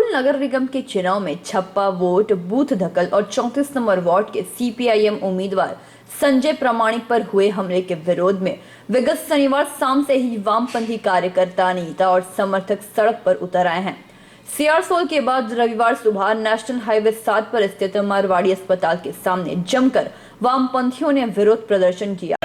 राहुल नगर निगम के चुनाव में छप्पा वोट, बूथ धकल और 34 नंबर वार्ड के सीपीआईएम उम्मीदवार संजय प्रामाणिक पर हुए हमले के विरोध में विगत शनिवार शाम से ही वामपंथी कार्यकर्ता, नेता और समर्थक सड़क पर उतर आए हैं। सियारसोल के बाद रविवार सुबह नेशनल हाईवे 7 पर स्थित मारवाड़ी अस्पताल के सामने जमकर वामपंथियों ने विरोध प्रदर्शन किया।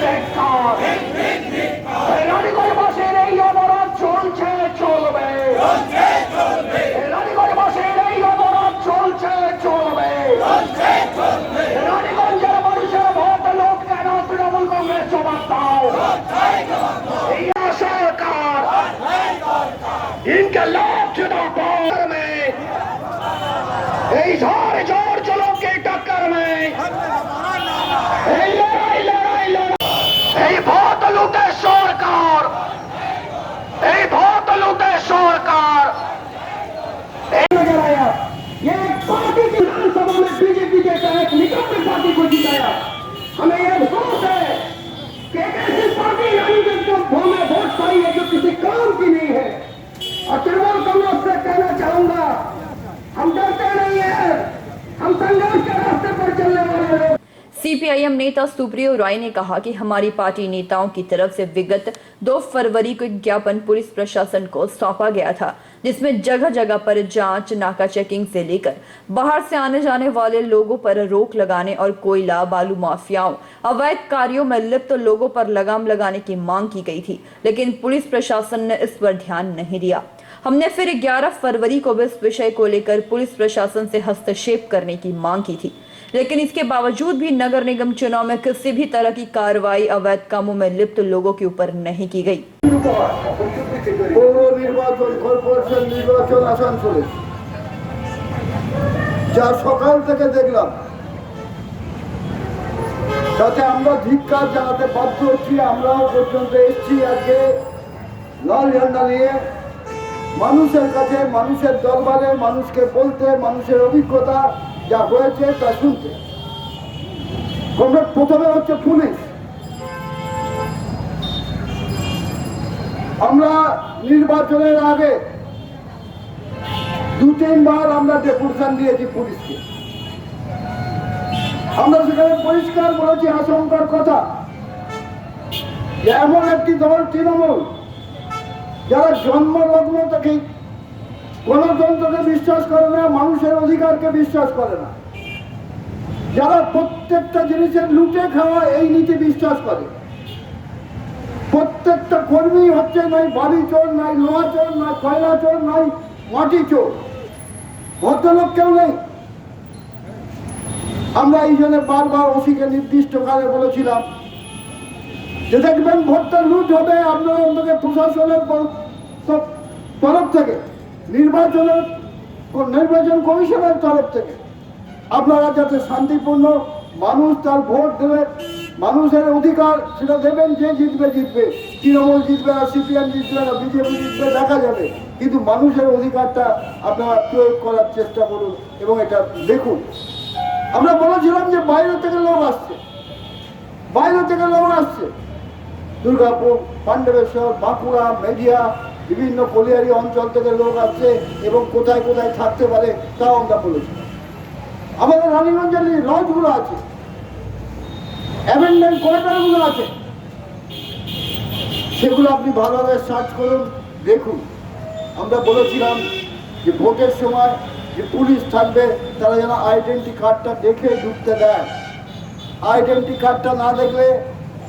इनके लाभ चुनाव में जोर चलो के टक्कर में बहुत लूटे सरकार, बहुत लूटे सरकार। नजर आया ये पार्टी की विधानसभा में बीजेपी के तहत निकम्मे पार्टी को जिताया। हमें यह अफसोस है कि एक ऐसी पार्टी यानी जिसको में वोट पाई है जो किसी काम की नहीं है। और तृणमूल कांग्रेस से कहना चाहूंगा, हम डरते नहीं है, हम संघर्ष के रास्ते पर चलने वाले लोग। सीपीआईएम नेता सुप्रियो राय ने कहा कि हमारी पार्टी नेताओं की तरफ से विगत 2 फरवरी को एक ज्ञापन पुलिस प्रशासन को सौंपा गया था, जिसमें जगह जगह पर जांच, नाका चेकिंग से लेकर बाहर से आने जाने वाले लोगों पर रोक लगाने और कोयला, बालू माफियाओं, अवैध कार्यों में लिप्त लोगों पर लगाम लगाने की मांग की गई थी, लेकिन पुलिस प्रशासन ने इस पर ध्यान नहीं दिया। हमने फिर 11 फरवरी को भी इस विषय को लेकर पुलिस प्रशासन से हस्तक्षेप करने की मांग की थी, लेकिन इसके बावजूद भी नगर निगम चुनाव में किसी भी तरह की कार्रवाई अवैध कामों में लिप्त लोगों के ऊपर नहीं की गई। সকাল থেকে দেখলাম তাতে আমরা ধিক্কার জানাতে বাধ্য হচ্ছি। আমরাও পর্যন্ত এসেছি আজকে লাল ঝান্ডা নিয়ে মানুষের কাছে, মানুষের দরবারে, মানুষকে বলতে, মানুষের অভিজ্ঞতা যা হয়েছে তা শুনতে। প্রথমে হচ্ছে পুলিশ। আমরা নির্বাচনের আগে 2-3 বার আমরা ডেপুটেশন দিয়েছি পুলিশকে। আমরা সেখানে পরিষ্কার বলেছি আশঙ্কার কথা যে এমন একটি দল তৃণমূল যারা জন্মলগ্ন থেকে গণতন্ত্রকে বিশ্বাস করে না, মানুষের অধিকারকে বিশ্বাস করে না, যারা প্রত্যেকটা জিনিসের লুটে খাওয়া এই নীতি বিশ্বাস করে। প্রত্যেকটা কর্মী হচ্ছে নাই বাড়ি চোর, নাই লোহা চোর, নাই কয়লা চোর, নাই মাটি চোর, ভদ্রলোক কেউ নেই। আমরা এই জন্য বারবার ওসিকে নির্দিষ্ট কালে বলেছিলাম যে দেখবেন ভোটটা লুট হবে, আপনার অন্তকে প্রশাসনের তরফ থেকে, নির্বাচন কমিশনের তরফ থেকে আপনারা যাতে শান্তিপূর্ণ মানুষ তার ভোট দেবে, মানুষের অধিকার সেটা দেবেন। যে জিতবে জিতবে, তৃণমূল জিতবে না, সিপিএম জিতবে না, বিজেপি জিতবে দেখা যাবে, কিন্তু মানুষের অধিকারটা আপনারা প্রয়োগ করার চেষ্টা করুন এবং এটা দেখুন। আমরা বলেছিলাম যে বাইরে থেকে লোক আসছে, দুর্গাপুর, পাণ্ডবেশ্বর, বাঁকুড়া, মেদিয়া, বিভিন্ন কলিয়ারি অঞ্চল থেকে লোক আসছে এবং কোথায় কোথায় থাকতে পারে তাও আমরা বলেছি। আমাদের রানীগঞ্জের লজগুলো আছে, অ্যামেন্ডমেন্ট কোয়ার্টারগুলো আছে, সেগুলো আপনি ভালোভাবে সার্চ করুন, দেখুন। আমরা বলেছিলাম যে ভোটের সময় যে পুলিশ থাকবে তারা যেন আইডেন্টি কার্ডটা দেখে ঢুকতে দেয়। আইডেন্টি কার্ডটা না দেখলে,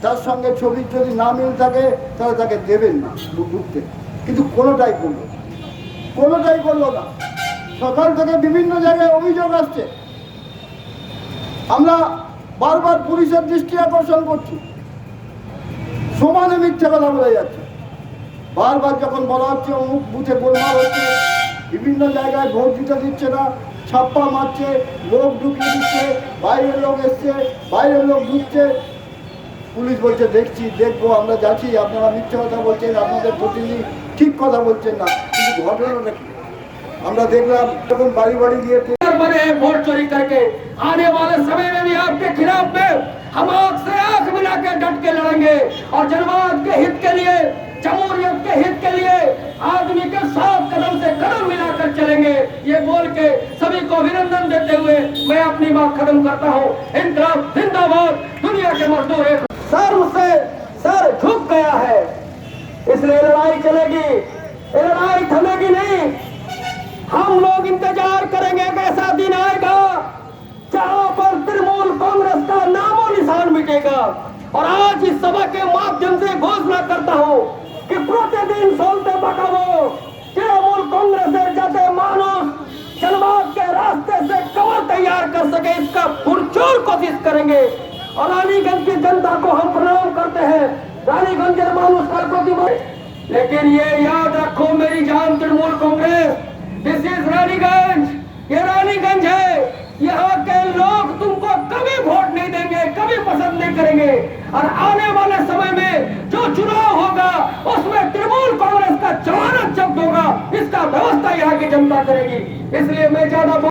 তার সঙ্গে ছবির যদি না মিল থাকে তাহলে তাকে দেবেন না ঢুকতে, কিন্তু কোনোটাই করলো না। সকাল থেকে বিভিন্ন জায়গায় অভিযোগ আসছে, আমরা বারবার পুলিশের দৃষ্টি আকর্ষণ করছি, সমানে মিথ্যে কথা বলে যাচ্ছে। বারবার যখন বলা হচ্ছে অমুক বুথে গোলমাল হচ্ছে, বিভিন্ন জায়গায় ভোট দিতে দিচ্ছে না, ছাপ্পা মারছে, লোক ঢুকিয়ে দিচ্ছে, বাইরের লোক এসছে, বাইরের লোক ঢুকছে, পুলিশ বলছে দেখবো, আমরা যাচ্ছি, আপনারা মিথ্যে কথা বলছেন, আপনাদের প্রতিনিধি ঠিক কথা বলছেন না। কিন্তু ঘটনাটা কি আমরা দেখলাম, যখন বাড়ি বাড়ি গিয়ে वोट चोरी करके आने वाले समय में भी आपके खिलाफ में हम आंख से आंख मिला के डट के लड़ेंगे और जनमानस के हित के लिए जमहूरियत के हित के लिए आदमी के साथ कदम से कदम मिलाकर चलेंगे। ये बोल के सभी को अभिनंदन देते हुए मैं अपनी बात खत्म करता हूँ। इनकलाब जिंदाबाद, दुनिया के मजदूर एक सर झुक गया है, इसलिए लड़ाई चलेगी, लड़ाई थमेगी नहीं। हम लोग इंतजार करेंगे, एक ऐसा दिन आएगा जहां पर तृणमूल कांग्रेस का नामो निशान मिटेगा। और आज इस सभा के माध्यम से घोषणा करता हूं कि प्रतिदिन सोलते पाठाबो तृणमूल कांग्रेस जाते मानुष जनमाग के रास्ते से कवर तैयार कर सके, इसका पुरजोर कोशिश करेंगे। और रानीगंज की जनता को हम प्रणाम करते हैं, रानीगंज मानुष का प्रतिभा। लेकिन ये याद रखो मेरी जान तृणमूल कांग्रेस, दिस इज रानीगंज, ये रानीगंज है। यहाँ के लोग तुमको कभी वोट नहीं देंगे, कभी पसंद नहीं करेंगे। और आने वाले समय में जो चुनाव होगा उसमें तृणमूल कांग्रेस का जमानत जब्त होगा, इसका व्यवस्था यहाँ की जनता करेगी। इसलिए मैं ज्यादा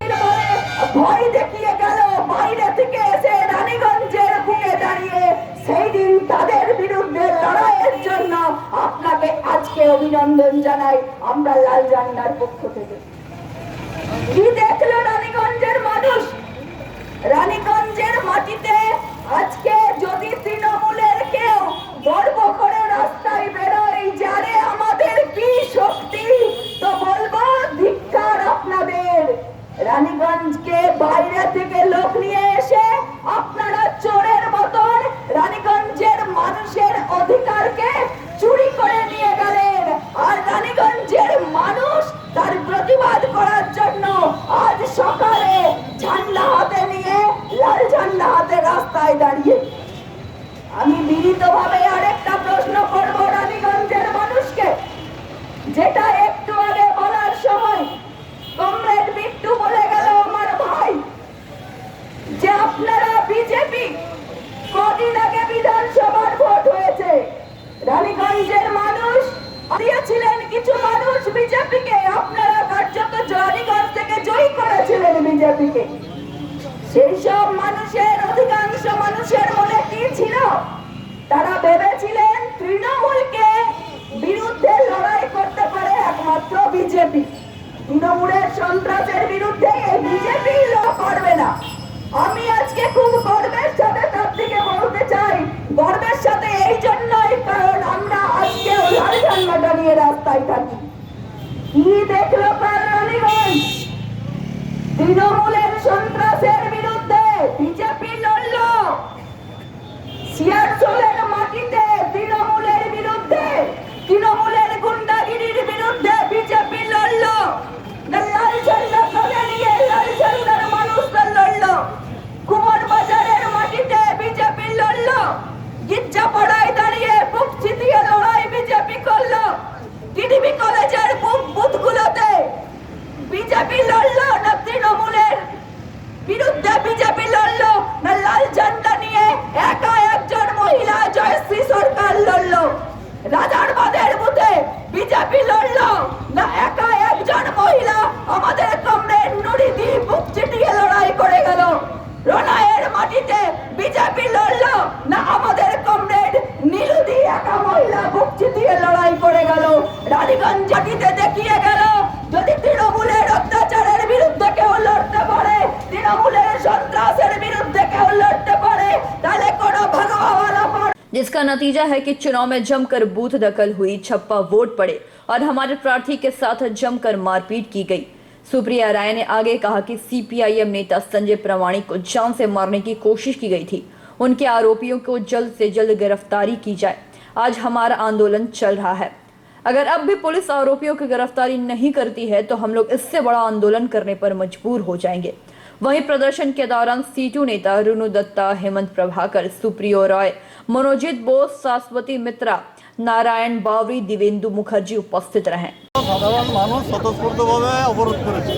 ভয় দেখিয়ে গেল বাইরে থেকে এসে রানীগঞ্জের বুকে দাঁড়িয়ে, সেই দিন তাদের বিরুদ্ধে লড়াইয়ের জন্য আপনাকে আজকে অভিনন্দন জানাই আমরা লাল ঝান্ডার পক্ষ থেকে। কি দেখলো রানীগঞ্জের মানুষ? রানীগঞ্জের মাটিতে আজকে যদি তৃণমূলের কেউ গর্ব করে রাস্তায় বেরোয় যারে আমাদের কি শক্তি, তো বলবো ধিক্কার আপনাদের। রানীগঞ্জকে বাইরে থেকে লোক নিয়ে এসে আপনারা চোরের মতন রানীগঞ্জের মানুষের অধিকারকে চুরি করে নিয়ে গেলেন। আর রানীগঞ্জের মানুষ তার প্রতিবাদ করার জন্য আজ সকালে ঝান্ডা হাতে নিয়ে, লাল ঝান্ডা হাতে রাস্তায় দাঁড়িয়ে। আমি বিনীতভাবে আরেকটা প্রশ্ন করব রানীগঞ্জের মানুষকে, যেটা একটু আগে বলার সময় কমরেড বিট্টু বলে গেল আমার ভাই, যে আপনারা বিজেপি, কদিন আগে বিধানসভার ভোট হয়েছে, রানীগঞ্জের মানুষ দিয়েছিলেন কিছু মানুষ বিজেপিকে, আপনারা কার্যত রানীগঞ্জ থেকে জয়ী করেছিলেন বিজেপিকে। সেই সব মানুষের অধিকাংশ মানুষের মনে কি ছিল? তারা ভেবেছিলেন তৃণমূলকে বিরুদ্ধে লড়াই করতে পারে একমাত্র বিজেপি, তৃণমূলের সন্ত্রাসের বিরুদ্ধে এই বিজেপি করবে না। আমি আজকে খুব গর্বের সাথে তার দিকে বলতে চাই, গর্বের সাথে এই জন্যই কারণ আমরা আজকে লাল ঝান্ডাটা নিয়ে রাস্তায় থাকি। কি দেখলো রানীগঞ্জ? তৃণমূলের সন্ত্রাসের বিরুদ্ধে বিজেপি লড়লো, সিয়ারসোলের মাটিতে তৃণমূলের বিরুদ্ধে, তৃণমূলের গুন্ডাগিরির বিরুদ্ধে বিজেপি লড়লো। লাল ঝান্ডা তুলে নিয়ে লাল ঝান্ডার মানুষরা লড়লো। কুমার বাজারের মাটিতে বিজেপি লড়লো, গির্জাপাড়ায় দাঁড়িয়ে বুক চিতিয়ে লড়াই বিজেপি করলো। টিডিবি কলেজের বুথগুলোতে বিজেপি লড়লো না তৃণমূলের বিরুদ্ধে বিজেপি লড়লো, না লাল ঝান্ডা নিয়ে একা একজন মহিলা জয়শ্রী সরকার লড়লো। রাজারবাদের বুথে বিজেপি লড়লো না একা একজন মহিলা আমাদের কমরেড নুরিদি বুক চিটিয়ে লড়াই করে গেল। রনাইয়ের মাটিতে বিজেপি লড়লো না আমাদের কমরেড নীলুদি একা মহিলা বুক চিটিয়ে লড়াই করে গেল। রানীগঞ্জ মাটিতে দেখিয়ে গেল যদি তৃণমূলের অত্যাচারের বিরুদ্ধে কেউ লড়তে পারে, তৃণমূলের সন্ত্রাসের বিরুদ্ধে কেউ লড়তে পারে, তাহলে কোনো ভগবাওয়ালা जिसका नतीजा है कि चुनाव में जमकर बूथ दखल हुई, छप्पा वोट पड़े और हमारे प्रार्थी के साथ जमकर मारपीट की गई। सुप्रिया राय ने आगे कहा कि सीपीआईएम नेता संजय प्रमाणिक को जान से मारने की कोशिश की गई थी, उनके आरोपियों को जल्द से जल्द गिरफ्तारी की जाए। आज हमारा आंदोलन चल रहा है, अगर अब भी पुलिस आरोपियों की गिरफ्तारी नहीं करती है तो हम लोग इससे बड़ा आंदोलन करने पर मजबूर हो जाएंगे। वहीं प्रदर्शन के दौरान सीटू नेता रुनु दत्ता, हेमंत प्रभाकर, सुप्रियो रॉय, मनोजित बोस, शाश्वती मित्रा, नारायण बावरी, दिवेंदु मुखर्जी उपस्थित रहे। সাধারণ মানুষ স্বতঃস্ফূর্তভাবে অবরোধ করেছে।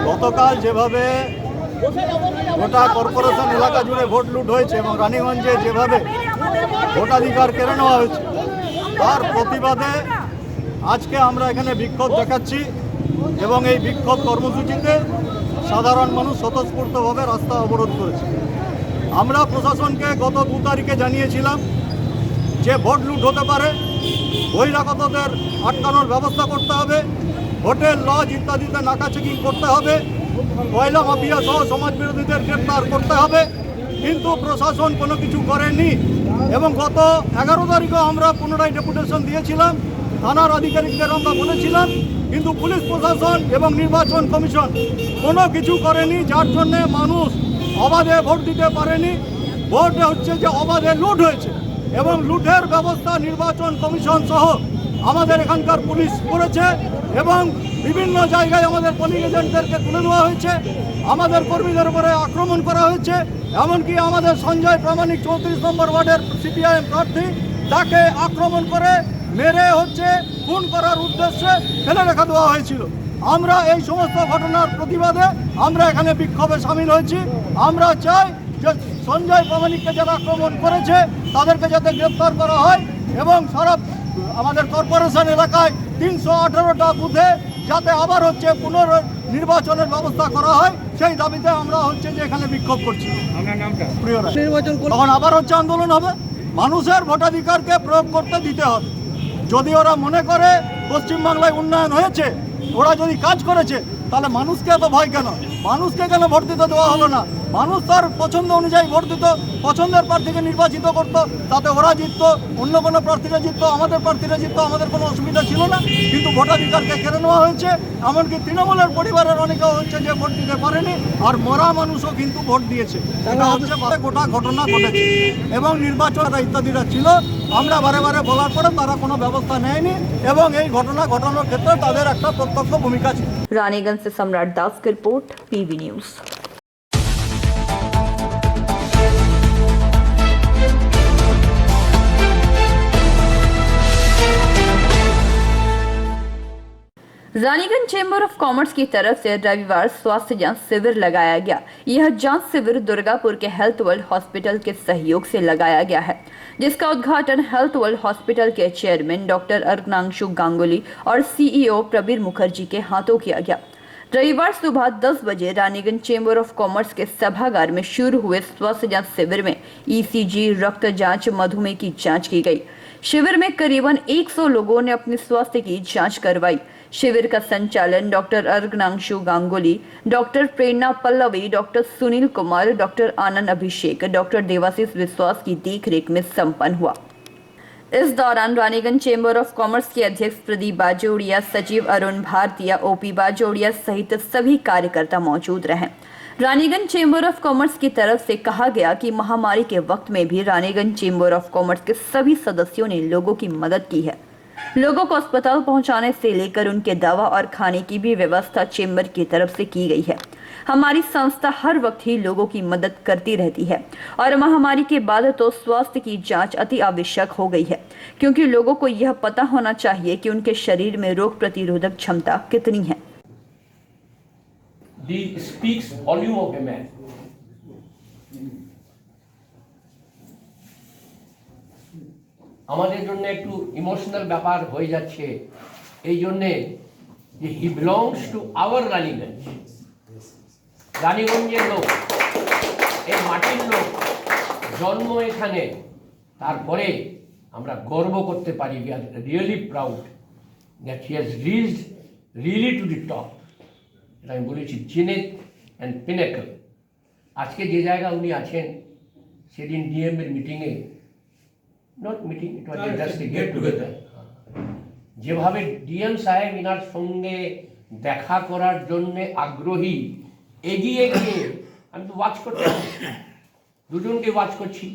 গতকাল যেভাবে গোটা কর্পোরেশন এলাকা জুড়ে ভোট লুট হয়েছে এবং রানীগঞ্জে যেভাবে ভোটাধিকার কেড়ে নেওয়া হয়েছে, তার প্রতিবাদে আজকে আমরা এখানে বিক্ষোভ দেখাচ্ছি এবং এই বিক্ষোভ কর্মসূচিতে সাধারণ মানুষ স্বতঃস্ফূর্তভাবে রাস্তা অবরোধ করেছে। আমরা প্রশাসনকে গত 2 তারিখে জানিয়েছিলাম যে ভোট লুট হতে পারে, বহিরাগতদের আটকানোর ব্যবস্থা করতে হবে, হোটেল লজ ইত্যাদিতে নাকা চেকিং করতে হবে, কয়লা মাফিয়া সহ সমাজ বিরোধীদের গ্রেপ্তার করতে হবে। কিন্তু প্রশাসন কোনো কিছু করেনি এবং গত 11 তারিখও আমরা পুনরায় ডেপুটেশন দিয়েছিলাম, থানার আধিকারিকদের আমরা বলেছিলাম, কিন্তু পুলিশ প্রশাসন এবং নির্বাচন কমিশন কোনো কিছু করেনি, যার জন্যে মানুষ অবাধে ভোট দিতে পারেনি। ভোট হচ্ছে যে অবাধে লুট হয়েছে এবং লুটের ব্যবস্থা নির্বাচন কমিশন সহ আমাদের এখানকার পুলিশ করেছে এবং বিভিন্ন জায়গায় আমাদের পোলিং এজেন্টদেরকে তুলে দেওয়া হয়েছে, আমাদের কর্মীদের উপরে আক্রমণ করা হয়েছে। এমনকি আমাদের সঞ্জয় প্রামাণিক 34 নম্বর ওয়ার্ডের সিপিআইএম প্রার্থী, তাকে আক্রমণ করে মেরে হচ্ছে খুন করার উদ্দেশ্যে ফেলে রেখে দেওয়া হয়েছিল। আমরা এই সমস্ত ঘটনার প্রতিবাদে আমরা এখানে বিক্ষোভে সামিল হয়েছি। আমরা চাই যে সঞ্জয় প্রামাণিককে যারা আক্রমণ করেছে তাদেরকে যাতে গ্রেপ্তার করা হয় এবং সারা আমাদের কর্পোরেশন এলাকায় 318টা বুথে যাতে আবার হচ্ছে পুনর্নির্বাচনের ব্যবস্থা করা হয়, সেই দাবিতে আমরা হচ্ছে যে এখানে বিক্ষোভ করছি। প্রিয় রায়, তখন আবার হচ্ছে আন্দোলন হবে, মানুষের ভোটাধিকারকে প্রয়োগ করতে দিতে হবে। যদি ওরা মনে করে পশ্চিমবাংলায় উন্নয়ন হয়েছে, ওরা যদি কাজ করেছে, তাহলে মানুষকে এত ভয় কেন? মানুষকে কেন ভোট দিতে দেওয়া হলো না? মানুষ তার পছন্দ অনুযায়ী ভোট দিত, পছন্দের প্রার্থীকে নির্বাচিত করতো, তাতে ওরা জিততো, অন্য কোনো প্রার্থীরা জিততো, আমাদের প্রার্থীরা জিততো, আমাদের কোনো অসুবিধা ছিল না। কিন্তু ভোটাধিকারকে কেড়ে নেওয়া হয়েছে। এমনকি তৃণমূলের পরিবারের অনেকেও হচ্ছে যে ভোট দিতে পারেনি, আর মরা মানুষও কিন্তু ভোট দিয়েছে। এটা হচ্ছে গোটা ঘটনা ঘটেছে এবং নির্বাচন ইত্যাদিরা ছিল। আমরা বারে বারে বলার পরে তারা কোনো ব্যবস্থা নেয়নি এবং এই ঘটনা ঘটানোর ক্ষেত্রে তাদের একটা প্রত্যক্ষ ভূমিকা ছিল। रानीगंज से सम्राट दास की report, PV news. Raniganj chamber of commerce की तरफ से रविवार स्वास्थ्य जांच शिविर लगाया गया। यह जांच शिविर दुर्गापुर के हेल्थ वर्ल्ड हॉस्पिटल के सहयोग से लगाया गया है, जिसका उद्घाटन हेल्थ वर्ल्ड हॉस्पिटल के चेयरमैन डॉक्टर अर्गनांशु गांगुली और सीईओ प्रबीर मुखर्जी के हाथों किया गया। रविवार सुबह 10 बजे रानीगंज चेंबर ऑफ कॉमर्स के सभागार में शुरू हुए स्वास्थ्य जांच शिविर में ईसीजी, रक्त जांच, मधुमेह की जांच की गई। शिविर में करीबन 100 लोगों ने अपने स्वास्थ्य की जांच करवाई। शिविर का संचालन डॉक्टर अर्गनांशु गांगुली, डॉक्टर प्रेरणा पल्लवी, डॉक्टर सुनील कुमार, डॉक्टर आनंद अभिषेक, डॉक्टर देवाशीष विश्वास की देखरेख में संपन्न हुआ। इस दौरान रानीगंज चेंबर ऑफ कॉमर्स के अध्यक्ष प्रदीप बाजोड़िया, सचिव अरुण भारतीय, ओपी बाजोड़िया सहित सभी कार्यकर्ता मौजूद रहे। रानीगंज चेंबर ऑफ कॉमर्स की तरफ से कहा गया कि महामारी के वक्त में भी रानीगंज चेंबर ऑफ कॉमर्स के सभी सदस्यों ने लोगों की मदद की है। लोगों को अस्पताल पहुंचाने से लेकर उनके दवा और खाने की भी व्यवस्था चेंबर की तरफ से की गई है। हमारी संस्था हर वक्त ही लोगों की मदद करती रहती है और महामारी के बाद तो स्वास्थ्य की जांच अति आवश्यक हो गई है, क्योंकि लोगों को यह पता होना चाहिए कि उनके शरीर में रोग प्रतिरोधक क्षमता कितनी है। This speaks volume of a man. আমাদের জন্য একটু ইমোশনাল ব্যাপার হয়ে যাচ্ছে এই জন্যে যে he belongs to our Raniganj, রানীগঞ্জের লোক, এই মাটির লোক, জন্ম এখানে, তারপরে আমরা গর্ব করতে পারি, we are really proud that he has reached really to the top. এটা আমি বলেছি জেনেট অ্যান্ড পিনেকল। আজকে যে জায়গায় উনি আছেন, সেদিন ডিএমের মিটিংয়ে, not meeting, it was just a get together, যেভাবে ডিএম সাহেব ইনার সঙ্গে দেখা করার জন্য আগ্রহী, এগিয়ে গিয়ে আমি তো ওয়াচ করতে দুজনকে ওয়াচ করছি,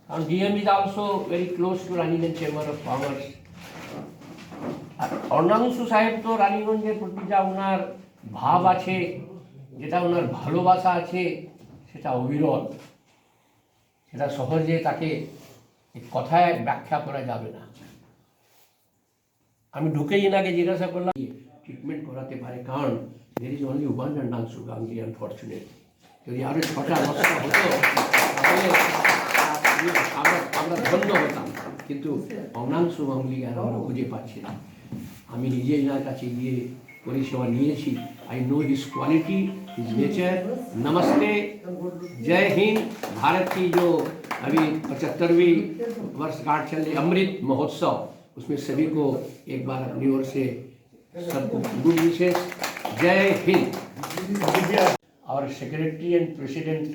কারণ DM is also very close to Raniganj chamber of commerce. আর অর্ণাংশু সাহেব তো রানীগঞ্জের প্রতি যা ওনার ভাব আছে, যেটা ওনার ভালোবাসা আছে, সেটা অবিরল, সেটা সহজে তাকে কথায় ব্যাখ্যা করা যাবে না। আমি ঢুকেই এনাকে জিজ্ঞাসা করলাম ট্রিটমেন্ট করাতে পারে, কারণ there is only one Arnangshu Ganguly, unfortunate. যদি আরও 6টা 10টা হতো তাহলে আমরা ধন্য হতাম, কিন্তু অর্ণাংশু গাঙ্গুলি আর আমরা খুঁজে পাচ্ছি না। আমি নিজে এনার কাছে গিয়ে পরিষেবা নিয়েছি। I know his quality, his nature. नमस्ते, जय हिंद। भारत की जो अभी 75वीं वर्षगांठ चल रही अमृत महोत्सव, उसमें सभी को एक बार अपनी ओर से सबको गुड विशेष। जय हिंद। और secretary and president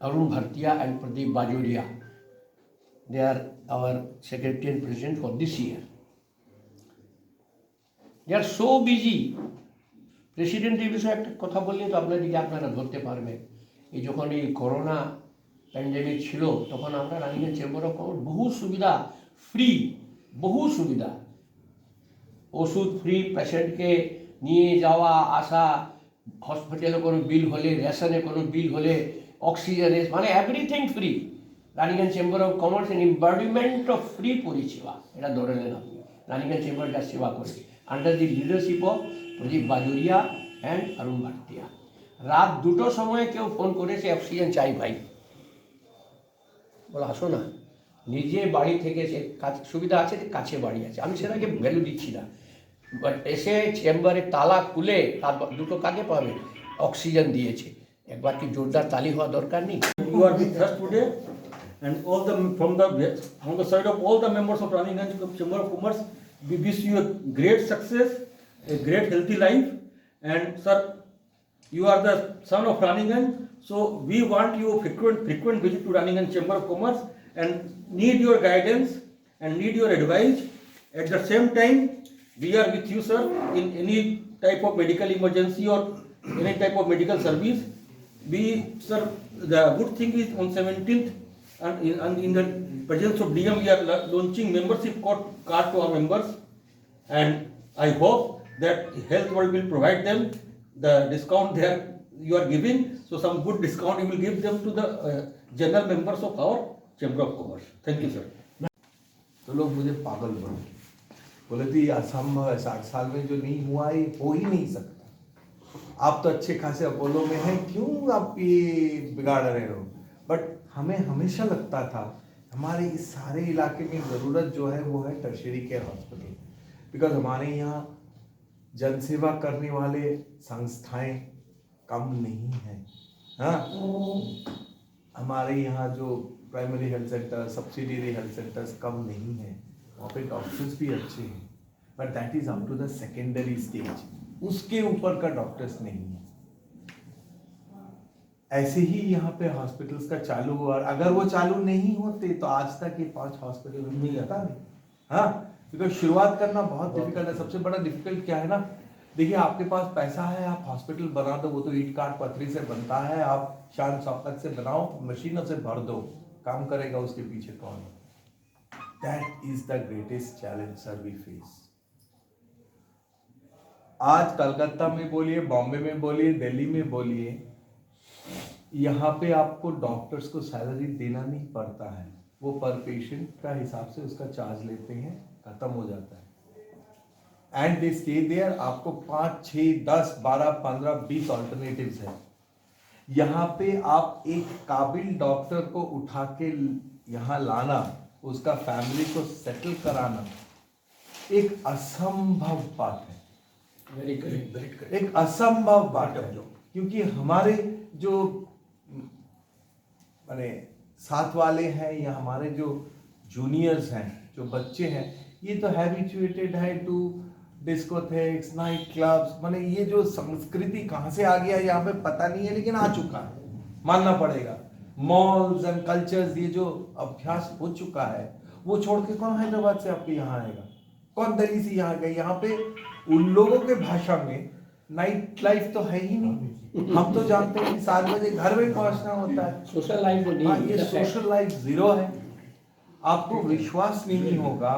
Arun Bhartia and Pradeep Bajoria, they are our secretary and president for this year. They are so busy. প্রেসিডেন্টের বিষয়ে একটা কথা বললে তো আপনাদেরকে আপনারা ধরতে পারবেন। এই যখন এই করোনা প্যান্ডেমিক ছিল তখন আমরা রানিগঞ্জ চেম্বার অফ কমার্স বহু সুবিধা ফ্রি, বহু সুবিধা, ওষুধ ফ্রি, পেশেন্টকে নিয়ে যাওয়া আসা, হসপিটালে কোনো বিল হলে, রেশনে কোনো বিল হলে, অক্সিজেনে, মানে everything free. Raniganj chamber of commerce N embodiment of free পরিষেবা, এটা ধরে নেন আপনি। রানিগঞ্জ চেম্বার যা সেবা করে under the leadership of Pradeep Bajoria and Arun Bhatia. রাত 2টোর সময় কেউ ফোন করেছে অক্সিজেন চাই ভাই, বলো আসো না, নিজে বাড়ি থেকে সে কাজ সুবিধা আছে, কাছে বাড়ি আছে, আমি সেটাকে ভ্যালু দিচ্ছি না, বাট এসে চেম্বারে তালা খুলে রাত 2টো কাকে পাবে, অক্সিজেন দিয়েছে। একবার কি জোরদার তালি হওয়া দরকার নেই? You are with us today, and all from the side of all the members of Raniganj Chamber of Commerce, we wish you a great success, a great healthy life. And sir, you are the son of Raniganj, so we want you frequent visit to Raniganj Chamber of Commerce and need your guidance and need your advice. At the same time, we are with you, sir, in any type of medical emergency or any type of medical service. Sir, the good thing is on 17th and in the presence of DM, we are launching membership card to our members, and I hope that Health World will provide them the discount you are giving, so some good discount you will give them to the general members of our Chamber of Commerce. Thank you, sir. तो लोग मुझे पागल बोले तो ये असंभव है, 60 साल में जो नहीं हुआ ये हो ही नहीं सकता। आप तो अच्छे खासे अपोलो में हैं, क्यों आप ये बिगाड़ रहे हो? बट हमें हमेशा लगता था हमारे इस सारे इलाके में ज़रूरत जो है वो है टर्शियरी केयर हॉस्पिटल, बिकॉज हमारे यहाँ जनसेवा करने वाले संस्थाएं कम नहीं हैं। हाँ, हमारे यहाँ जो primary health centre, subsidiary health centres कम नहीं हैं, वहाँ पे डॉक्टर्स भी अच्छे हैं, but that is up to the secondary stage, उसके ऊपर का डॉक्टर्स नहीं है। ऐसे ही यहाँ पे हॉस्पिटल्स का चालू हुआ, और अगर वो चालू नहीं होते तो आज तक ये 5 हॉस्पिटल नहीं आता नहीं। हाँ, बिकॉज शुरुआत करना बहुत डिफिकल्ट है। सबसे बड़ा डिफिकल्ट क्या है ना, देखिए आपके पास पैसा है, आप हॉस्पिटल बना दो, वो तो ईंट काट पत्थरी से बनता है, आप शान शौकत से बनाओ, मशीनों से भर दो, काम करेगा उसके पीछे कौन? That is the greatest challenge sir we face. आज कलकत्ता में बोलिए, बॉम्बे में बोलिए, दिल्ली में बोलिए, यहाँ पे आपको डॉक्टर्स को सैलरी देना नहीं पड़ता है, वो पर पेशेंट का हिसाब से उसका चार्ज लेते हैं, खत्म हो जाता है, एंड दे स्टे देयर। आपको 5, 6, 10, 12, 15, 20 ऑल्टरनेटिव्स है। यहाँ पे आप एक काबिल डॉक्टर को उठा के यहाँ लाना, उसका फैमिली को सेटल कराना एक असंभव बात है, वेरी करेक्ट, एक असंभव बात है, क्योंकि हमारे जो माने साथ वाले हैं या हमारे जो जूनियर्स हैं, जो बच्चे हैं, ये तो हैबिचुएटेड है टू डिस्कोथेक्स, नाइट क्लब्स, माने ये जो संस्कृति कहाँ से आ गया यहाँ पे पता नहीं है, लेकिन आ चुका है, मानना पड़ेगा। मॉल्स एंड कल्चर्स, ये जो अभ्यास हो चुका है, वो छोड़ के कौन हैदराबाद से आपके यहाँ आएगा, कौन दिल्ली से यहाँ गए? यहाँ पे उन लोगों के भाषा में नाइट लाइफ तो है ही नहीं। हम तो जानते हैं कि 7 बजे घर में पहुंचना होता है, सोशल लाइफ में नहीं, ये सोशल लाइफ जीरो है। आपको विश्वास नहीं होगा,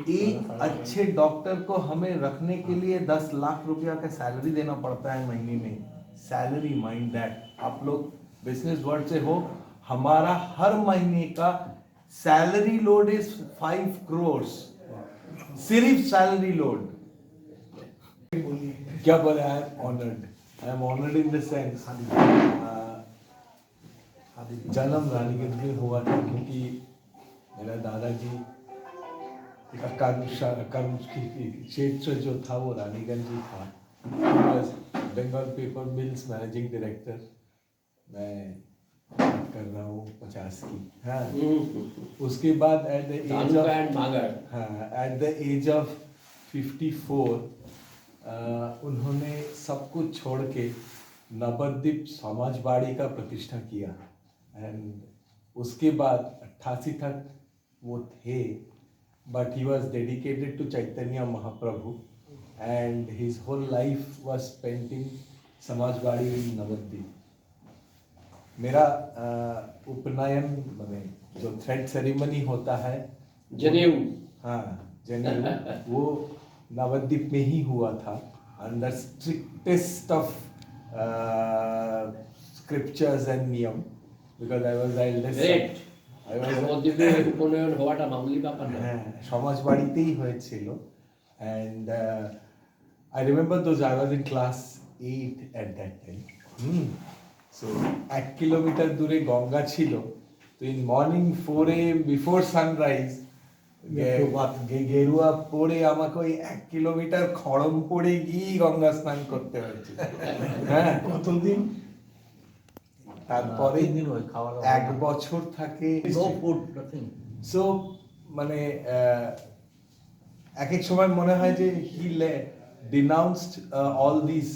एक अच्छे डॉक्टर को हमें रखने के लिए 10 लाख रुपया का सैलरी देना पड़ता है महीने में। Salary, mind that. आप लोग बिजनेस वर्ल्ड से हो, हमारा हर महीने का सैलरी लोड इज 5 करोड़, सिर्फ सैलरी लोड। क्या बोले, I am honoured in the sense, जन्म रानीगंज में हुआ था, क्योंकि मेरा दादाजी क्षेत्र जो था वो रानीगंज ही था। Bengal paper mills managing director, मैं बात कर रहा हूँ 50 की। हाँ, उसके बाद एट द एज तानुका एंड मागर, हाँ, एट द एज ऑफ 54 उन्होंने सब कुछ छोड़ के नवद्वीप समाजवाड़ी का प्रतिष्ठा किया। एंड उसके बाद 88 तक वो थे, but he was dedicated to Chaitanya Mahaprabhu and his whole life was spent in समाजवाड़ी इन नवद्वीप। मेरा उपनयन माने जो थ्रेड सेरेमनी होता है, जनेऊ, हाँ जनेऊ, वो नवद्वीप में ही हुआ था under strictest of scriptures and niyam, because I was eldest. Great. I was নবদ্বীপে উপনয়ন হওয়াটা মামুলি ব্যাপার না। হ্যাঁ, সমাজবাড়িতেই হয়েছিল। And I remember those I was in class 8 at that time. So 1 kilometre দূরে গঙ্গা ছিল। তো in morning 4 AM before sunrise গেরুয়া পরে আমাকে ওই 1 কিলোমিটার খড়ম পড়ে গিয়ে গঙ্গা স্নান করতে হয়েছে। হ্যাঁ, কতদিন? তারপরে 3 দিন হয় খাওয়া দাওয়া। 1 বছর থাকে। No food, nothing. সো মানে এক এক সময় মনে হয় যে হি denounced all these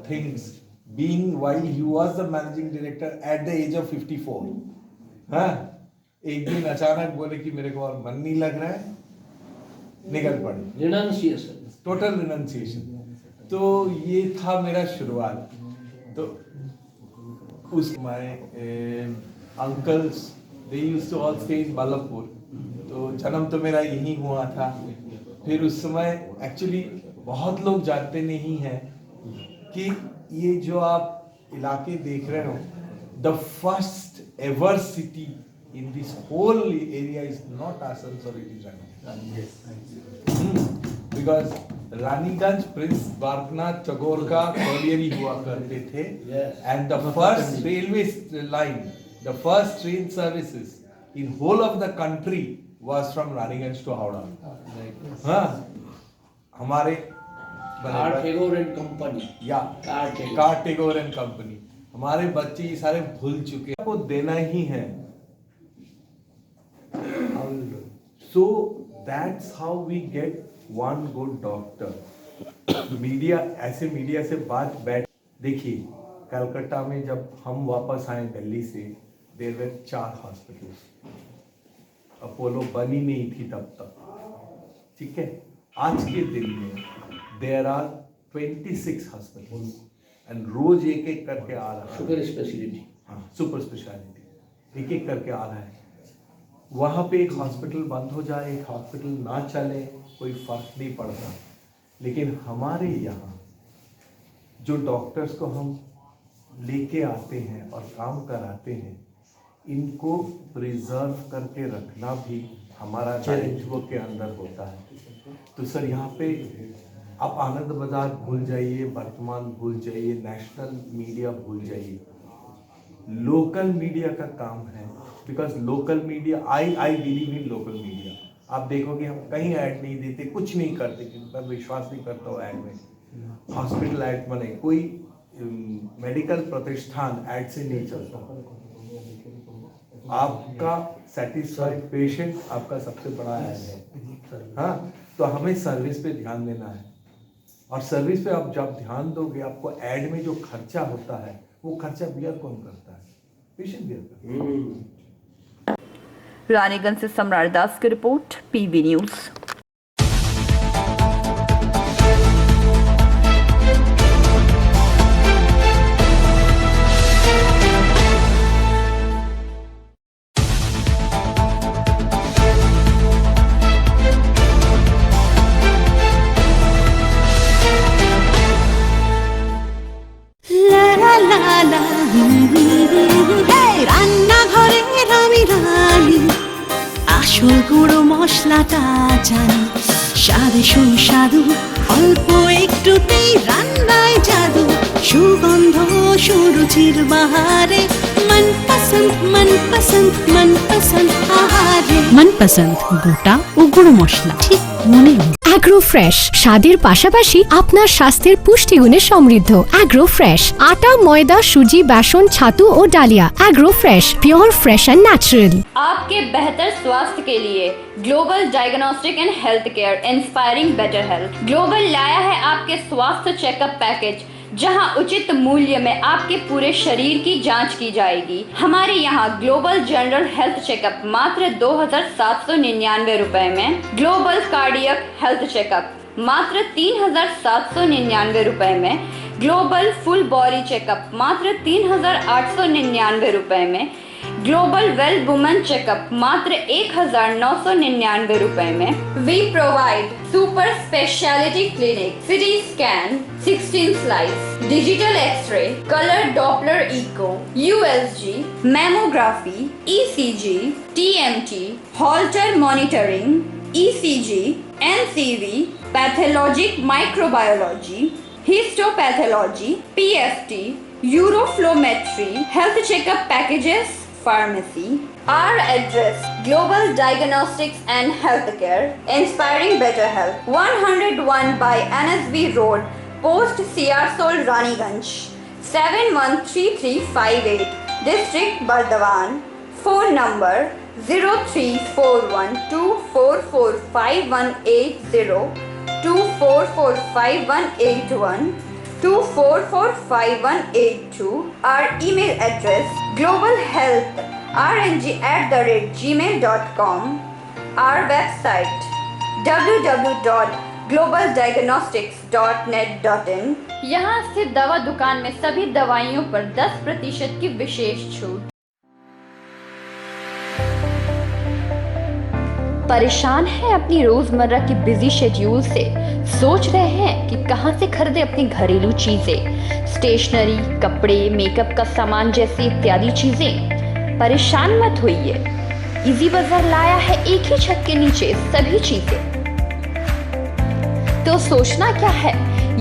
things being while he was the managing director at the age of 54। हाँ, एक दिन अचानक बोले कि मेरे को और मन नहीं लग रहा है, निकल पड़े। রিনাউন্সিয়েশন। Total renunciation. तो ये था मेरा शुरुआत। तो उस my uncles they used to all stay in Ballabhpur. तो जन्म तो मेरा यहीं हुआ था। फिर उस समय एक्चुअली बहुत लोग जानते नहीं हैं कि ये जो आप इलाके देख रहे हो, the first ever city in this whole area is not Asansol, it is Raniganj. Because Raniganj prince Dwarkanath Tagore का कॉलियरी हुआ करते थे। And the first railway line, the first train services in whole of the country was from Raniganj to Howrah। हाँ, हमारे Carr Tagore and company, या Carr Tagore and company, हमारे बच्चे ये सारे भूल चुके हैं, आपको देना ही है। So that's how we get one good doctor। Media, ऐसे मीडिया से बात बैठ, देखिए कलकत्ता में जब हम वापस आए दिल्ली से, देयर वर 4 हॉस्पिटल्स। अपोलो बनी नहीं थी तब तक, ठीक है। आज के दिन में देयर आर 26 हॉस्पिटल्स एंड रोज एक एक करके आ रहा है। सुपर स्पेशलिटी, हाँ, सुपर स्पेशलिटी एक एक करके आ रहा है। वहाँ पे एक हॉस्पिटल बंद हो जाए, एक हॉस्पिटल ना चले, कोई फर्क नहीं पड़ता। लेकिन हमारे यहाँ जो डॉक्टर्स को हम लेके आते हैं और काम कराते हैं, इनको प्रिजर्व करके रखना भी हमारा दायित्व के अंदर होता है। तो सर यहाँ पे आप आनंद बाजार भूल जाइए, वर्तमान भूल जाइए, नेशनल मीडिया भूल जाइए, लोकल मीडिया का काम है। Because local media, I believe in local media. आप देखोगे हम कहीं ऐड नहीं देते, कुछ नहीं करते, क्योंकि मैं विश्वास नहीं करता हूँ ऐड में। हॉस्पिटल ऐड बने, कोई मेडिकल प्रतिष्ठान ऐड से नहीं चलता। आपका सेटिस्फाइड पेशेंट आपका सबसे बड़ा ऐड है। हाँ, तो हमें सर्विस पे ध्यान देना है, और सर्विस पे आप जब ध्यान दोगे, आपको ऐड में जो खर्चा होता है वो खर्चा बियर कौन करता है? पेशेंट बियर करता है। रानीगंज से सम्राट दास की रिपोर्ट, पीवी न्यूज। রান্নাঘরের আমি রানী, আসল গুঁড়ো মশলাটা জানি, স্বাদে সুস্বাদু অল্প একটুতেই রান্নায় জাদু, সুগন্ধ সুরুচির বাহারে मनपसंद आहारे मनपसंद গোটা ও গুঁড়ো মশলা ঠিক মনে অ্যাগ্রো ফ্রেশ স্বাদের পাশাপাশি আপনার স্বাস্থ্যের পুষ্টিগুণে সমৃদ্ধ। অ্যাগ্রো ফ্রেশ আটা, ময়দা, সুজি, বেসন, ছাতু ও ডালিয়া। Agro fresh pure fresh and natural. आपके बेहतर स्वास्थ्य के लिए global diagnostic and health care inspiring better health. Global लाया है आपके स्वास्थ्य चेकअप पैकेज, जहां उचित मूल्य में आपके पूरे शरीर की जांच की जाएगी। हमारे यहां ग्लोबल जनरल हेल्थ चेकअप मात्र 2799 रुपए में, ग्लोबल कार्डियक हेल्थ चेकअप मात्र 3799 रुपए में, ग्लोबल फुल बॉडी चेकअप मात्र 3899 रुपए में, ग्लोबल वेल वुमेन चेकअप मात्र 1999 रुपए में। We provide super speciality clinic, CT scan, 16 slice, digital X ray, colour Doppler echo, USG, mammography, ECG, TMT, Holter monitoring, ECG, NCV, pathologic microbiology, histopathology, PFT, uroflowmetry, health checkup packages, pharmacy. Our address: Global Diagnostics and Healthcare, inspiring better health. 101 by NSB Road, Post Siarsol, Raniganj. 713358, District Bardhaman. Phone number 0341244580, 24458181. 24458182. Our email address: globalhealthrng@gmail.com. Our website: www.globaldiagnostics.net.in. यहाँ स्थित दवा दुकान में सभी दवाइयों पर 10% की विशेष छूट। परेशान हैं अपनी रोजमर्रा की बिजी शेड्यूल से? सोच रहे हैं कि कहां से खरीदें अपनी घरेलू चीजें, स्टेशनरी, कपड़े, मेकअप का सामान जैसी इत्यादि चीजें? परेशान मत होइए, इजी बाजार लाया है एक ही छत के नीचे सभी चीजें। तो सोचना क्या है,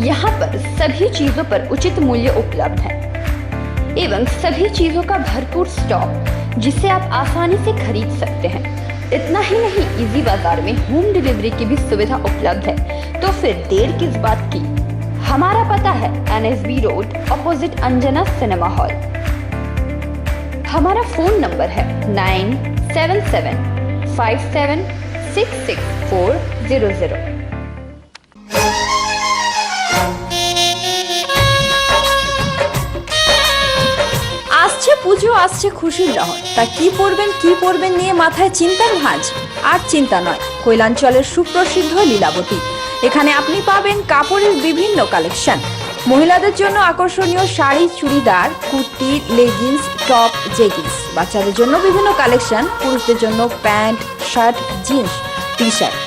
यहाँ पर सभी चीजों पर उचित मूल्य उपलब्ध है एवं सभी चीजों का भरपूर स्टॉक, जिसे आप आसानी से खरीद सकते हैं। इतना ही नहीं, इजी बाजार में होम डिलीवरी की भी सुविधा उपलब्ध है। तो फिर देर किस बात की? हमारा पता है NSB road, opposite Anjana cinema hall. हमारा फोन नंबर है 9775766400। আসছে পুজো, আসছে খুশির লহর, তা কি পরবেন নিয়ে মাথায় চিন্তার ভাঁজ। আর চিন্তা নয়, কৈলাঞ্চলের সুপ্রসিদ্ধ লীলাবতী। এখানে আপনি পাবেন কাপড়ের বিভিন্ন কালেকশন, মহিলাদের জন্য আকর্ষণীয় sari, churidar, kurti, leggings, top, jeggings, বাচ্চাদের জন্য বিভিন্ন কালেকশন, পুরুষদের জন্য pant, shirt, jeans, T shirt.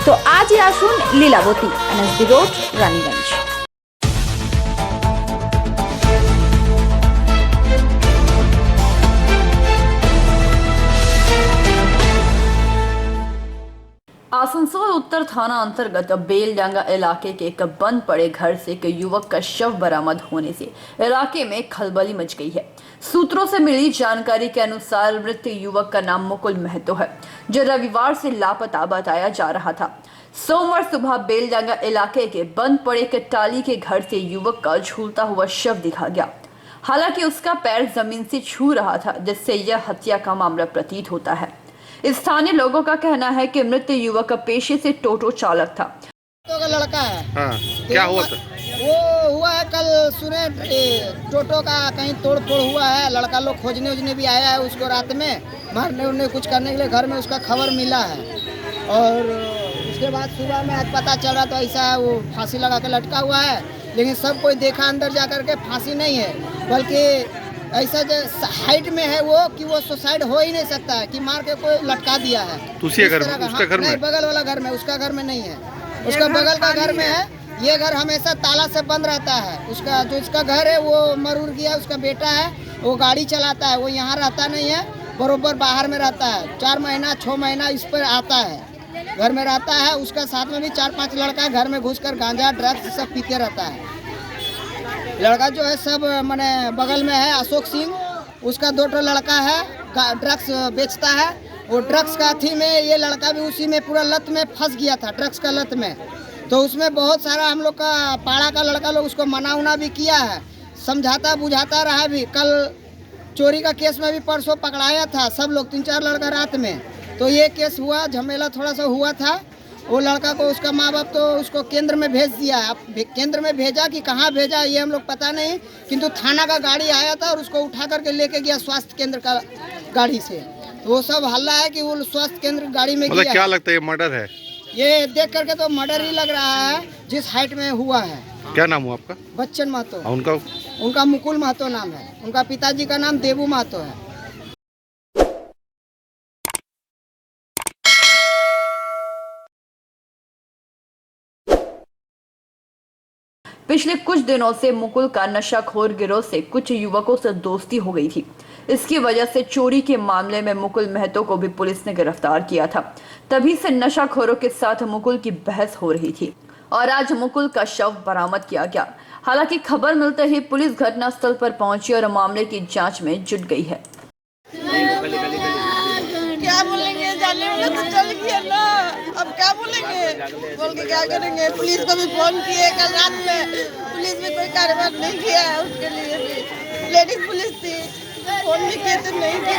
তো আজই আসুন লীলাবতী, NSB রোড, রানীগঞ্জ। आसनसोल उत्तर थाना अंतर्गत बेलडांगा इलाके के एक बंद पड़े घर से एक युवक का शव बरामद होने से इलाके में खलबली मच गई है। सूत्रों से मिली जानकारी के अनुसार मृत युवक का नाम मुकुल महतो है, जो रविवार से लापता बताया जा रहा था। सोमवार सुबह बेलडांगा इलाके के बंद पड़े एक टाली के घर से युवक का झूलता हुआ शव दिखा गया। हालांकि उसका पैर जमीन से छू रहा था, जिससे यह हत्या का मामला प्रतीत होता है। स्थानीय लोगों का कहना है कि मृत युवक का पेशे से टोटो चालक था। तो का लड़का है। हाँ, क्या हुआ था? वो हुआ है कल सुने टोटो का कहीं तोड़ फोड़ हुआ है। लड़का लोग खोजने भी आया है उसको, रात में मारने उड़ने कुछ करने के लिए घर में उसका खबर मिला है। और उसके बाद सुबह में आज पता चल रहा तो ऐसा है, वो फांसी लगा के लटका हुआ है। लेकिन सब कोई देखा अंदर जा कर के फांसी नहीं है, बल्कि ऐसा जो हाइट में है वो कि वो सुसाइड हो ही नहीं सकता है कि मार के कोई लटका दिया है। उसके घर में, उसका घर में, बगल वाला घर में, उसका घर में नहीं है, उसका बगल का घर में है। ये घर हमेशा ताला से बंद रहता है। उसका जो इसका घर है वो मरूर गया, उसका बेटा है, वो गाड़ी चलाता है, वो यहाँ रहता नहीं है, बरोबर बाहर में रहता है। 4 महीना 6 महीना इस पर आता है, घर में रहता है। उसका साथ में भी 4-5 लड़का घर में घुसकर गांजा ड्रग्स सब पीते रहता है। लड़का जो है सब मैंने बगल में है अशोक सिंह, उसका 2 लड़का है ड्रग्स बेचता है। वो ड्रग्स का थी में ये लड़का भी उसी में पूरा लत में फंस गया था, ड्रग्स का लत में। तो उसमें बहुत सारा हम लोग का पाड़ा का लड़का लोग उसको मना उना भी किया है, समझाता बुझाता रहा भी। कल चोरी का केस में भी परसों पकड़ाया था सब लोग 3-4 लड़का रात में। तो ये केस हुआ, झमेला थोड़ा सा हुआ था। वो लड़का को उसका माँ बाप तो उसको केंद्र में भेज दिया। अब केंद्र में भेजा कि कहाँ भेजा ये हम लोग पता नहीं, किंतु थाना का गाड़ी आया था और उसको उठा करके लेके गया स्वास्थ्य केंद्र का गाड़ी से। तो वो सब हल्ला है कि वो स्वास्थ्य केंद्र गाड़ी में गया। क्या लगता है ये मर्डर है? ये देख करके तो मर्डर ही लग रहा है जिस हाइट में हुआ है। क्या नाम हुआ आपका? बच्चन महतो। उनका मुकुल महतो नाम है। उनका पिताजी का नाम देबू महतो है। पिछले कुछ दिनों से मुकुल का नशाखोर गिरोह से कुछ युवकों से दोस्ती हो गई थी। इसकी वजह से चोरी के मामले में मुकुल महतो को भी पुलिस ने गिरफ्तार किया था। तभी से नशाखोरों के साथ मुकुल की बहस हो रही थी और आज मुकुल का शव बरामद किया गया। हालांकि खबर मिलते ही पुलिस घटनास्थल पर पहुंची और मामले की जांच में जुट गई है। क्या बोलेंगे, जाने वाला तो चल गया ना, अब क्या बोलेंगे, बोल के क्या करेंगे। पुलिस को भी फोन किए कल रात में, पुलिस में कोई कार्रवाई नहीं किया है। उसके लिए भी लेडीज पुलिस थी, फोन भी किए थे, नहीं किए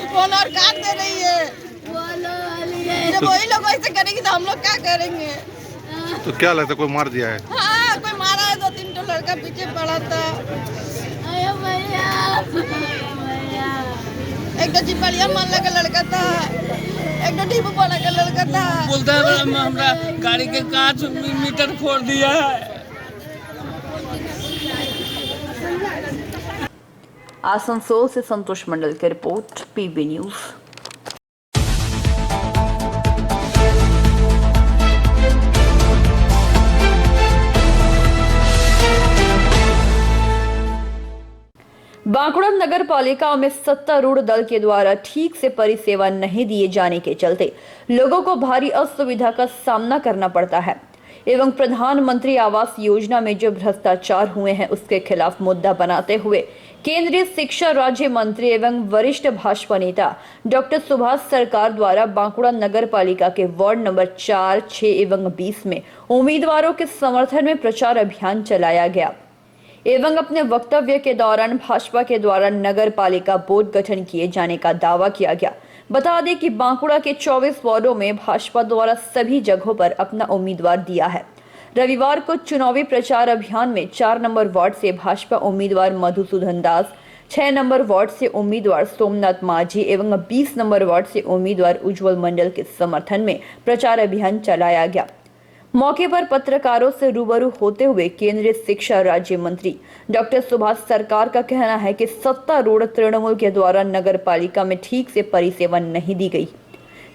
फोन और काट दे रही है। जब वही लोग ऐसे करेंगे तो हम लोग क्या करेंगे। तो क्या लगता है कोई मार दिया है? हाँ, कोई मारा है। 2-3 लड़का पीछे पड़ा था। एक तो चिपड़िया मोहल्ला का लड़का था, एक तो ढीबू मोहल्ला का लड़का था। बोलता है हमरा गाड़ी के कांच मीटर फोड़ दिया है। आसनसोल से संतोष मंडल की रिपोर्ट, पीबी न्यूज। बांकुड़ा नगर पालिका में सत्तारूढ़ दल के द्वारा ठीक से परिसेवा नहीं दिए जाने के चलते लोगों को भारी असुविधा का सामना करना पड़ता है एवं प्रधानमंत्री आवास योजना में जो भ्रष्टाचार हुए हैं उसके खिलाफ मुद्दा बनाते हुए केंद्रीय शिक्षा राज्य मंत्री एवं वरिष्ठ भाजपा नेता डॉक्टर सुभाष सरकार द्वारा बांकुड़ा नगर पालिका के वार्ड नंबर 4, 6 एवं 20 में उम्मीदवारों के समर्थन में प्रचार अभियान चलाया गया एवं अपने वक्तव्य के दौरान भाजपा के द्वारा नगर पालिका बोर्ड गठन किए जाने का दावा किया गया। बता दें कि बांकुड़ा के 24 वार्डों में भाजपा द्वारा सभी जगहों पर अपना उम्मीदवार दिया है। रविवार को चुनावी प्रचार अभियान में 4 नंबर वार्ड से भाजपा उम्मीदवार मधुसूदन दास, 6 नंबर वार्ड से उम्मीदवार सोमनाथ माझी एवं 20 नंबर वार्ड से उम्मीदवार उज्जवल मंडल के समर्थन में प्रचार अभियान चलाया गया। मौके पर पत्रकारों से रूबरू होते हुए केंद्रीय शिक्षा राज्य मंत्री डॉक्टर सुभाष सरकार का कहना है कि सत्तारूढ़ तृणमूल के द्वारा नगर पालिका में ठीक से परिसेवा नहीं दी गई।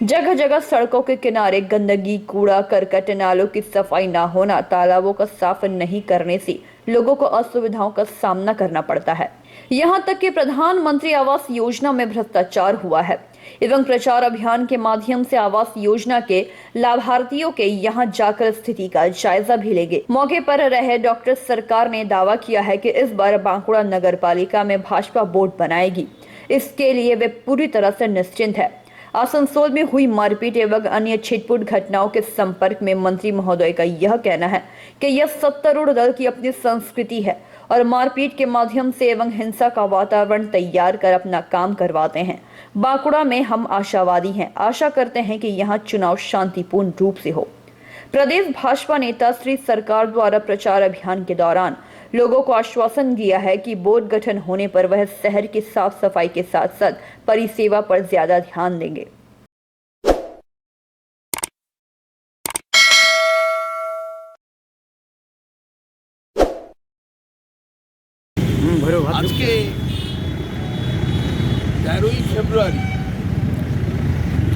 जगह जगह सड़कों के किनारे गंदगी, कूड़ा करकट, नालों की सफाई न होना, तालाबों का साफ नहीं करने से लोगों को असुविधाओं का सामना करना पड़ता है। यहाँ तक कि प्रधानमंत्री आवास योजना में भ्रष्टाचार हुआ है एवं प्रचार अभियान के माध्यम से आवास योजना के लाभार्थियों के यहाँ जाकर स्थिति का जायजा भी लेंगे। मौके पर रहे डॉक्टर सरकार ने दावा किया है कि इस बार बांकुड़ा नगर पालिका में भाजपा बोर्ड बनाएगी। इसके लिए वे पूरी तरह से निश्चिंत है। आसनसोल में हुई मारपीट एवं अन्य छिटपुट घटनाओं के संपर्क में मंत्री महोदय का यह कहना है कि यह सत्तारूढ़ दल की अपनी संस्कृति है और मारपीट के माध्यम से एवं हिंसा का वातावरण तैयार कर अपना काम करवाते हैं। बांकुड़ा में हम आशावादी हैं, आशा करते हैं कि यहाँ चुनाव शांतिपूर्ण रूप से हो। प्रदेश भाजपा नेता श्री सरकार द्वारा प्रचार अभियान के दौरान लोगों को आश्वासन दिया है कि बोर्ड गठन होने पर वह शहर की साफ सफाई के साथ साथ परिसेवा पर ज्यादा ध्यान देंगे। আজকে 13ই ফেব্রুয়ারি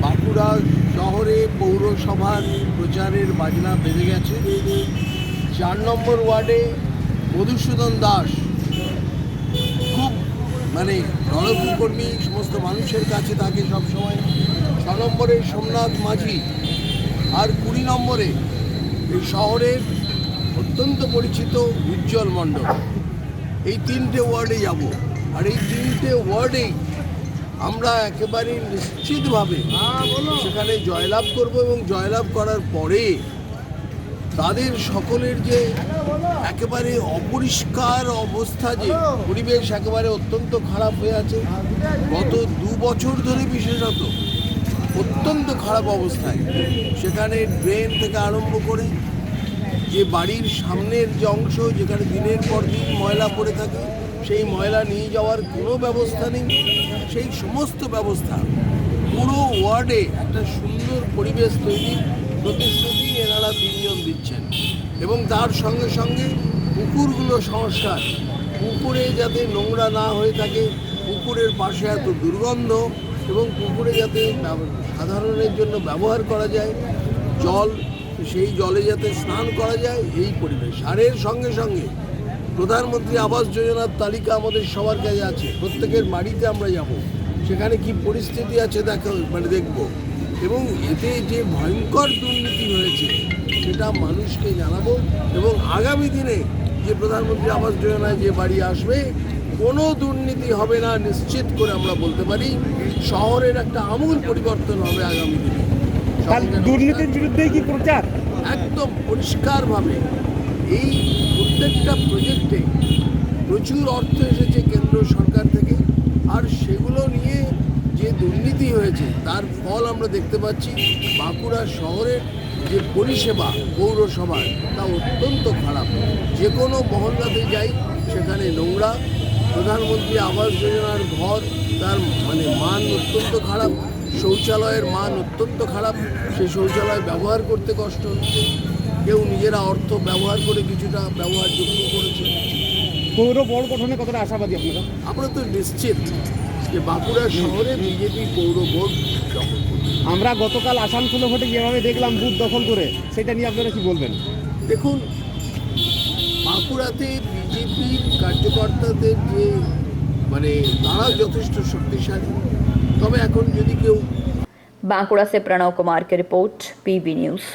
বাঁকুড়া শহরে পৌরসভার প্রচারের বাজনা বেজে গেছে। 4 নম্বর ওয়ার্ডে মধুসূদন দাস খুব জনকর্মী, সমস্ত মানুষের কাছে তাকে সবসময়। 6 নম্বরে সোমনাথ মাঝি আর 20 নম্বরে এই শহরের অত্যন্ত পরিচিত উজ্জ্বল মণ্ডল। এই 3টে ওয়ার্ডে যাব। আর এই 3টে ওয়ার্ডেই আমরা একেবারে নিশ্চিতভাবে সেখানে জয়লাভ করব এবং জয়লাভ করার পরে তাদের সকলের যে একেবারে অপরিষ্কার অবস্থা, যে পরিবেশ একেবারে অত্যন্ত খারাপ হয়ে আছে গত 2 বছর ধরে, বিশেষত অত্যন্ত খারাপ অবস্থায়, সেখানে ড্রেন থেকে আরম্ভ করে যে বাড়ির সামনের যে অংশ যেখানে দিনের পর দিন ময়লা পড়ে থাকে, সেই ময়লা নিয়ে যাওয়ার কোনো ব্যবস্থা নেই। সেই সমস্ত ব্যবস্থা পুরো ওয়ার্ডে একটা সুন্দর পরিবেশ তৈরির প্রতিশ্রুতি এনারা 3 জন দিচ্ছেন এবং তার সঙ্গে সঙ্গে পুকুরগুলো সংস্কার, পুকুরে যাতে নোংরা না হয়ে থাকে, পুকুরের পাশে এত দুর্গন্ধ এবং পুকুরে যাতে সাধারণের জন্য ব্যবহার করা যায় জল, সেই জলে যাতে স্নান করা যায়, এই পরিবেশ। আর এর সঙ্গে সঙ্গে প্রধানমন্ত্রী আবাস যোজনার তালিকা আমাদের সবার কাছে আছে, প্রত্যেকের বাড়িতে আমরা যাব, সেখানে কি পরিস্থিতি আছে দেখব এবং এতে যে ভয়ঙ্কর দুর্নীতি হয়েছে সেটা মানুষকে জানাবো এবং আগামী দিনে যে প্রধানমন্ত্রী আবাস যোজনায় যে বাড়ি আসবে কোনো দুর্নীতি হবে না, নিশ্চিত করে আমরা বলতে পারি। শহরের একটা আমূল পরিবর্তন হবে আগামী দিনে। দুর্নীতির বিরুদ্ধে কি প্রচার? একদম পরিষ্কারভাবে এই প্রত্যেকটা প্রজেক্টে প্রচুর অর্থ এসেছে কেন্দ্র সরকার থেকে, আর সেগুলো নিয়ে যে দুর্নীতি হয়েছে তার ফল আমরা দেখতে পাচ্ছি। বাঁকুড়া শহরের যে পরিষেবা পৌরসভার তা অত্যন্ত খারাপ, যে কোনো মহল্লাতে যাই সেখানে নোংরা। প্রধানমন্ত্রী আবাস যোজনার ঘর তার মান অত্যন্ত খারাপ, শৌচালয়ের মান অত্যন্ত খারাপ, সেই শৌচালয় ব্যবহার করতে কষ্ট হচ্ছে, কেউ নিজেরা অর্থ ব্যবহার করে কিছুটা ব্যবহারযোগ্য করেছে। পৌর বোর্ড গঠনে কতটা আশাবাদী আপনারা? আমরা তো নিশ্চিত যে বাঁকুড়া শহরে বিজেপি পৌর বোর্ড দখল করবে। আমরা গতকাল আসানসোলে ভোটে যেভাবে দেখলাম বুথ দখল করে, সেটা নিয়ে আপনারা কি বলবেন? দেখুন, বাঁকুড়াতে বিজেপির কার্যকর্তাদের যে তারা যথেষ্ট শক্তিশালী, তবে এখন যদি কেউ। बांकुड़ा से प्रणव कुमार की रिपोर्ट, PB न्यूज़।